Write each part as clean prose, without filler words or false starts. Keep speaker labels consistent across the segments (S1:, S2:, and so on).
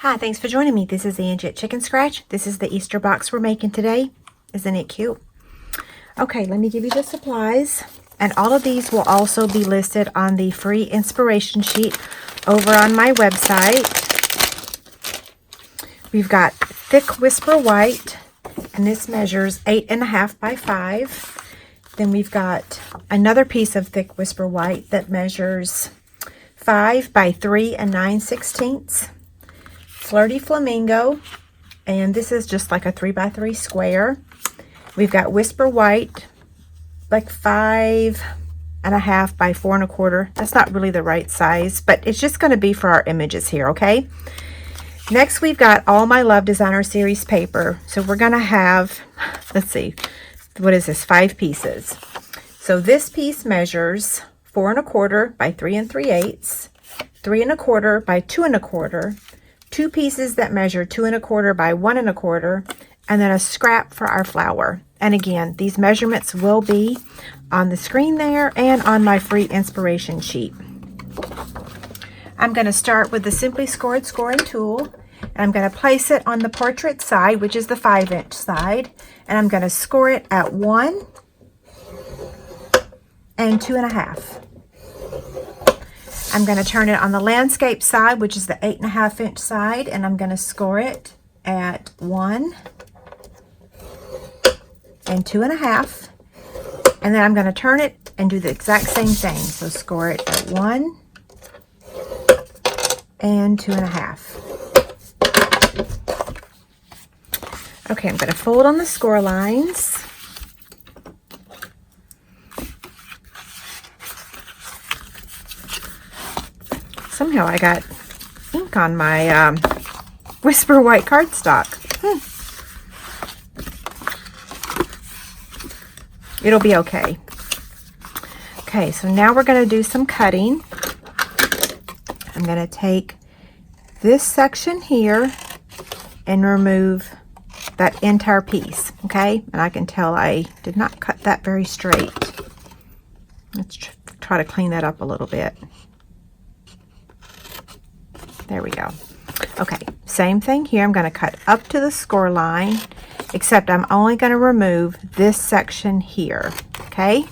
S1: Hi, thanks for joining me. This is Angie at Chicken Scratch. This is the Easter box we're making today. Isn't it cute? Okay, let me give you the supplies. And all of these will also be listed on the free inspiration sheet over on my website. We've got thick Whisper White, and this measures 8.5 by 5. Then we've got another piece of thick Whisper White that measures 5 by 3 9/16. Flirty Flamingo, and this is just like a 3 by 3 square. We've got Whisper White, like 5.5 by 4 1/4. That's not really the right size, but it's just going to be for our images here, okay? Next, we've got All My Love Designer Series paper. So we're going to have, let's see, what is this? 5 pieces. So this piece measures 4 1/4 by 3 3/8, 3 1/4 by 2 1/4. 2 pieces that measure 2 1/4 by 1 1/4, and then a scrap for our flower. And again, these measurements will be on the screen there and on my free inspiration sheet. I'm going to start with the Simply Scored scoring tool, and I'm going to place it on the portrait side, which is the 5-inch side, and I'm going to score it at 1 and 2.5. I'm going to turn it on the landscape side, which is the 8.5-inch side, and I'm going to score it at 1 and 2.5. And then I'm going to turn it and do the exact same thing. So score it at 1 and 2.5. Okay, I'm going to fold on the score lines. Somehow I got ink on my Whisper White cardstock. It'll be okay. Okay, so now we're going to do some cutting. I'm going to take this section here and remove that entire piece, okay? And I can tell I did not cut that very straight. Let's try to clean that up a little bit. There we go. Okay, same thing here. I'm going to cut up to the score line, except I'm only going to remove this section here, okay?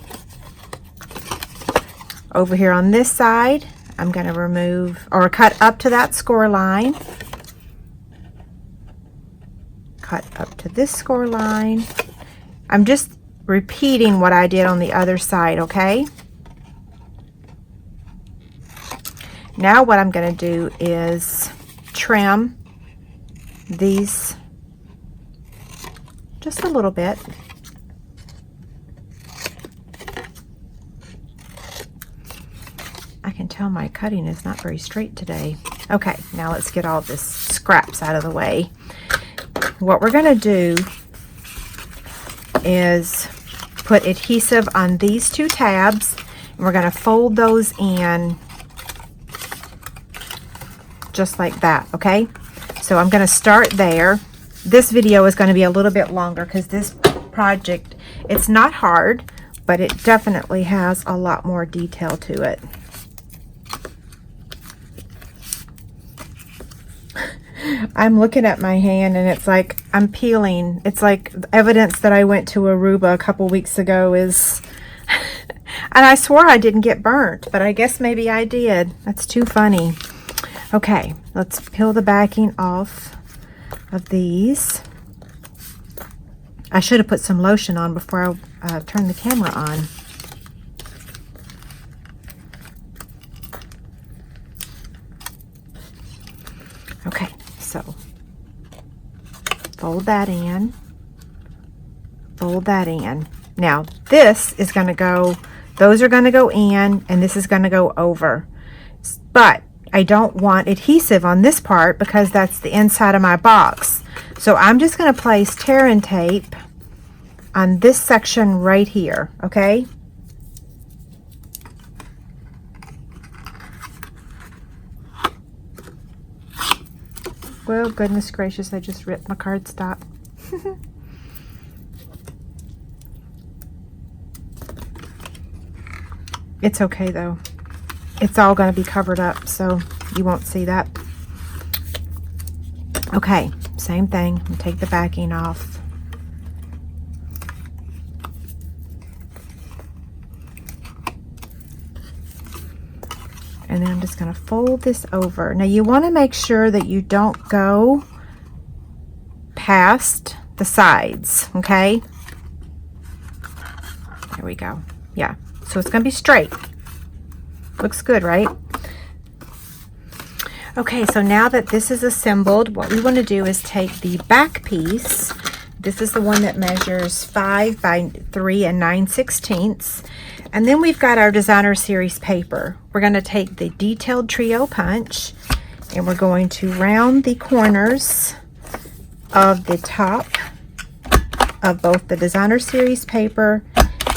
S1: Over here on this side, I'm going to remove, or cut up to that score line. Cut up to this score line. I'm just repeating what I did on the other side, okay? Now what I'm going to do is trim these just a little bit. I can tell my cutting is not very straight today. Okay, now let's get all this scraps out of the way. What we're going to do is put adhesive on these 2 tabs, and we're going to fold those in just like that, okay? So I'm going to start there. This video is going to be a little bit longer because this project, it's not hard, but it definitely has a lot more detail to it. I'm looking at my hand and it's like I'm peeling. It's like evidence that I went to Aruba a couple weeks ago is and I swore I didn't get burnt, but I guess maybe I did. That's too funny. Okay, let's peel the backing off of these. I should have put some lotion on before I turned the camera on. Okay, so fold that in, fold that in. Now this is going to go, those are going to go in, and this is going to go over. But I don't want adhesive on this part because that's the inside of my box. So I'm just going to place tear and tape on this section right here, okay? Well, goodness gracious, I just ripped my cardstock. It's okay though. It's all going to be covered up, so you won't see that. Okay, same thing. I'm gonna take the backing off. And then I'm just going to fold this over. Now you want to make sure that you don't go past the sides, okay? There we go. Yeah, so it's going to be straight. Looks good, right? Okay, so now that this is assembled, what we want to do is take the back piece. This is the one that measures 5 by 3 9/16. And then we've got our Designer Series paper. We're going to take the Detailed Trio punch and we're going to round the corners of the top of both the Designer Series paper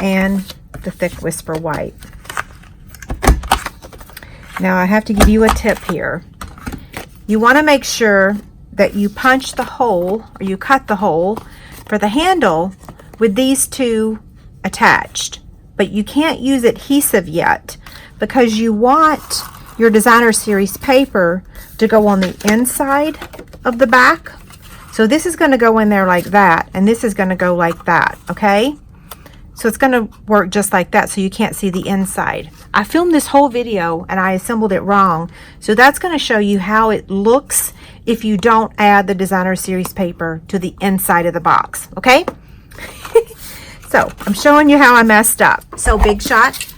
S1: and the Thick Whisper White. Now I have to give you a tip here. You want to make sure that you punch the hole, or you cut the hole for the handle with these two attached. But you can't use adhesive yet because you want your Designer Series paper to go on the inside of the back. So this is going to go in there like that, and this is going to go like that, okay? So it's going to work just like that, so you can't see the inside. I filmed this whole video and I assembled it wrong, so that's going to show you how it looks if you don't add the Designer Series paper to the inside of the box, okay? So I'm showing you how I messed up. So Big Shot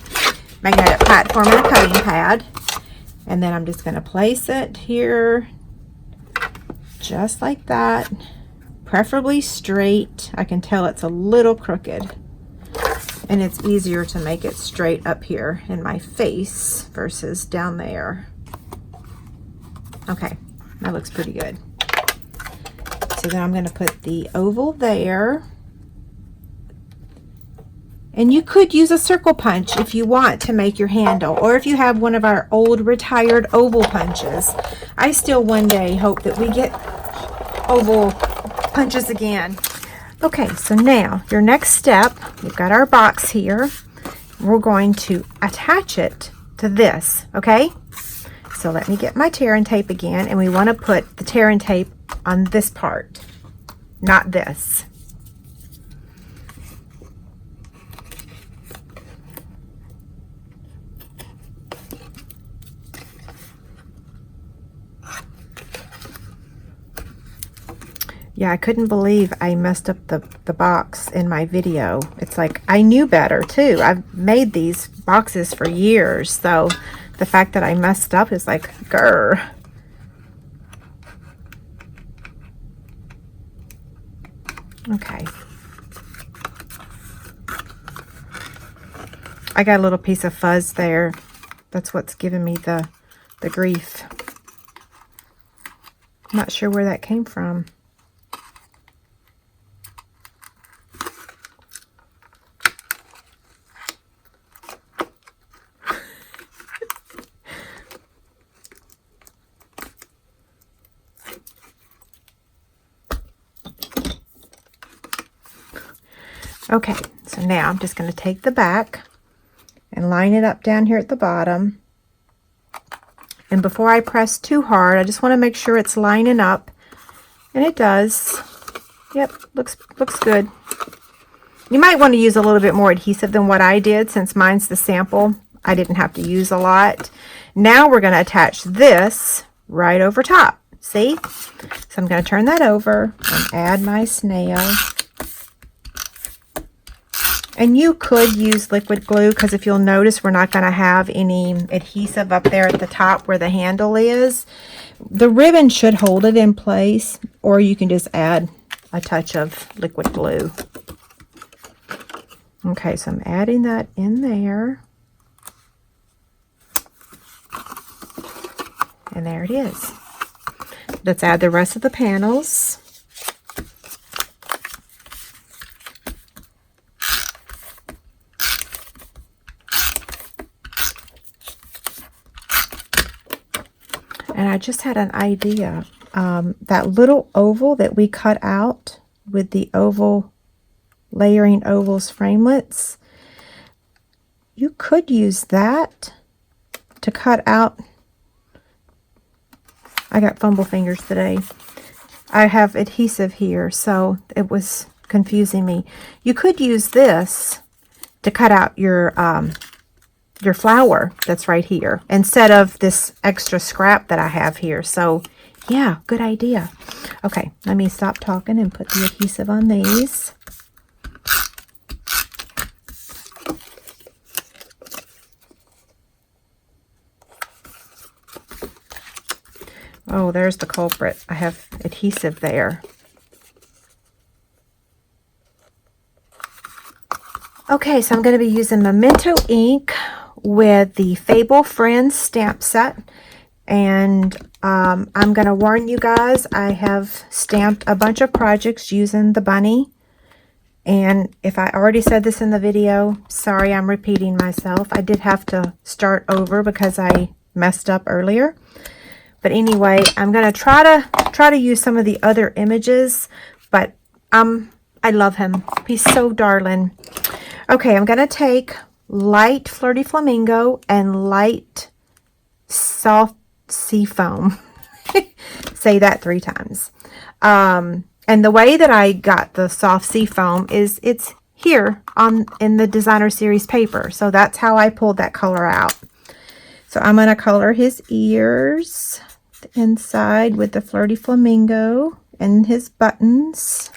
S1: magnetic platform and a cutting pad, and then I'm just going to place it here just like that, preferably straight. I can tell it's a little crooked, and it's easier to make it straight up here in my face versus down there. Okay, that looks pretty good. So then I'm going to put the oval there. And you could use a circle punch if you want to make your handle, or if you have one of our old retired oval punches. I still one day hope that we get oval punches again. Okay, so now your next step, we've got our box here. We're going to attach it to this, okay? So let me get my tear and tape again, and we want to put the tear and tape on this part, not this. Yeah, I couldn't believe I messed up the box in my video. It's like, I knew better too. I've made these boxes for years, so the fact that I messed up is like, grr. Okay. I got a little piece of fuzz there. That's what's giving me the grief. I'm not sure where that came from. Okay, so now I'm just going to take the back and line it up down here at the bottom. And before I press too hard, I just want to make sure it's lining up. And it does. Yep, looks good. You might want to use a little bit more adhesive than what I did, since mine's the sample. I didn't have to use a lot. Now we're going to attach this right over top. See? So I'm going to turn that over and add my snail. And you could use liquid glue, because if you'll notice, we're not going to have any adhesive up there at the top where the handle is. The ribbon should hold it in place, or you can just add a touch of liquid glue. Okay, so I'm adding that in there. And there it is. Let's add the rest of the panels. And I just had an idea. That little oval that we cut out with the oval, layering ovals framelits, you could use that to cut out. I got fumble fingers today. I have adhesive here, so it was confusing me. You could use this to cut out your flower that's right here instead of this extra scrap that I have here. So yeah, good idea. Okay, let me stop talking and put the adhesive on these. Oh, there's the culprit. I have adhesive there. Okay, so I'm going to be using Memento ink with the Fable Friends stamp set. And I'm going to warn you guys, I have stamped a bunch of projects using the bunny. And if I already said this in the video, sorry I'm repeating myself. I did have to start over because I messed up earlier. But anyway, I'm going to try to use some of the other images, but I love him. He's so darling. Okay, I'm going to take light Flirty Flamingo and light soft sea foam. Say that 3 times. And the way that I got the soft sea foam is it's here in the designer series paper. So that's how I pulled that color out. So I'm going to color his ears, the inside with the Flirty Flamingo and his buttons.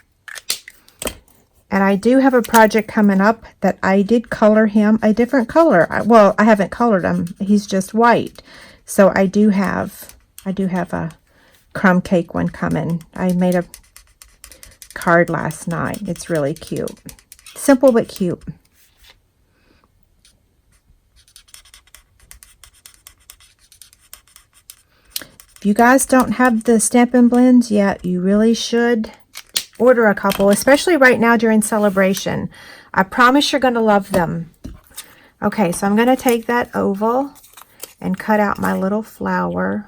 S1: And I do have a project coming up that I did color him a different color. Well, I haven't colored him. He's just white. So I do have a crumb cake one coming. I made a card last night. It's really cute. Simple but cute. If you guys don't have the Stampin' Blends yet, you really should order a couple, especially right now during celebration. I promise you're going to love them. Okay, so I'm going to take that oval and cut out my little flower.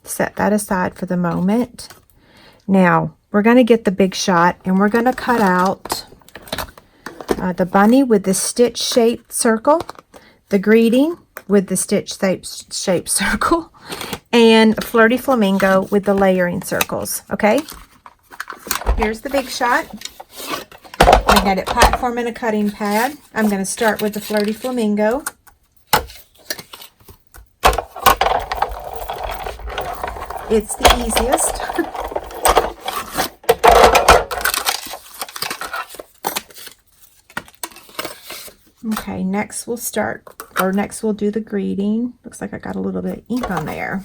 S1: Set that aside for the moment. Now, we're going to get the big shot, and we're going to cut out the bunny with the stitch-shaped circle, the greeting with the stitch-shaped circle, and Flirty Flamingo with the layering circles, okay? Here's the big shot. I had it platform in a cutting pad. I'm going to start with the Flirty Flamingo. It's the easiest. Okay, next we'll do the greeting. Looks like I got a little bit of ink on there.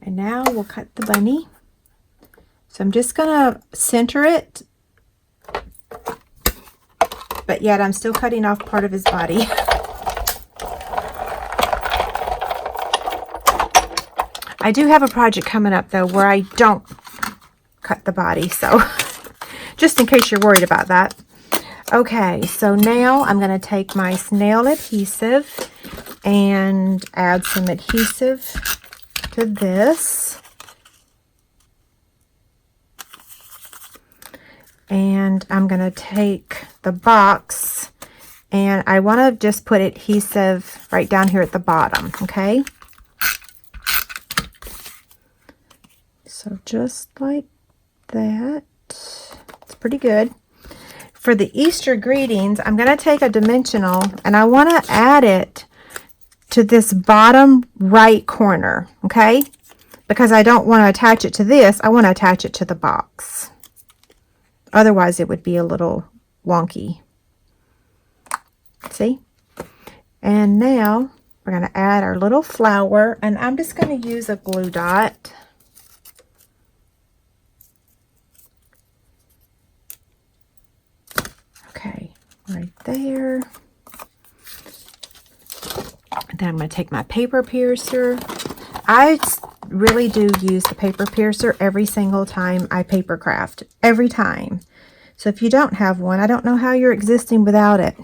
S1: And now we'll cut the bunny. So I'm just gonna center it, but yet I'm still cutting off part of his body. I do have a project coming up though where I don't cut the body, so just in case you're worried about that. Okay, so now I'm going to take my snail adhesive and add some adhesive to this. And I'm going to take the box and I want to just put adhesive right down here at the bottom, okay? So just like that. It's pretty good. For the Easter greetings, I'm going to take a dimensional and I want to add it to this bottom right corner, okay? Because I don't want to attach it to this, I want to attach it to the box. Otherwise, it would be a little wonky. See? And now we're going to add our little flower, and I'm just going to use a glue dot. Okay, right there. Then I'm going to take my paper piercer. I really do use the paper piercer every single time I paper craft. Every time. So if you don't have one, I don't know how you're existing without it.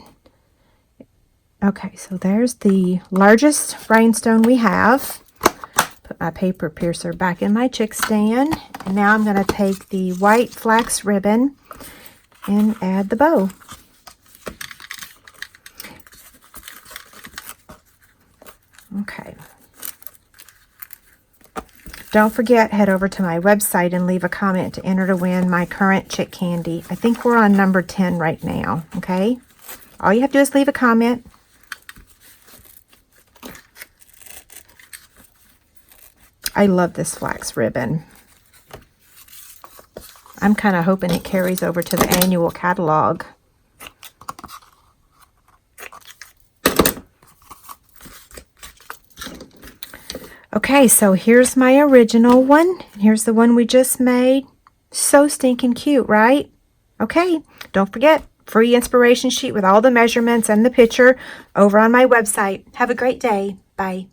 S1: Okay, so there's the largest rhinestone we have. Put my paper piercer back in my chick stand. And now I'm going to take the white flax ribbon and add the bow. Okay. Don't forget, head over to my website and leave a comment to enter to win my current chick candy. I think we're on number 10 right now, okay? All you have to do is leave a comment. I love this flax ribbon. I'm kind of hoping it carries over to the annual catalog. Okay, so here's my original one. Here's the one we just made. So stinking cute, right? Okay, don't forget, free inspiration sheet with all the measurements and the picture over on my website. Have a great day. Bye.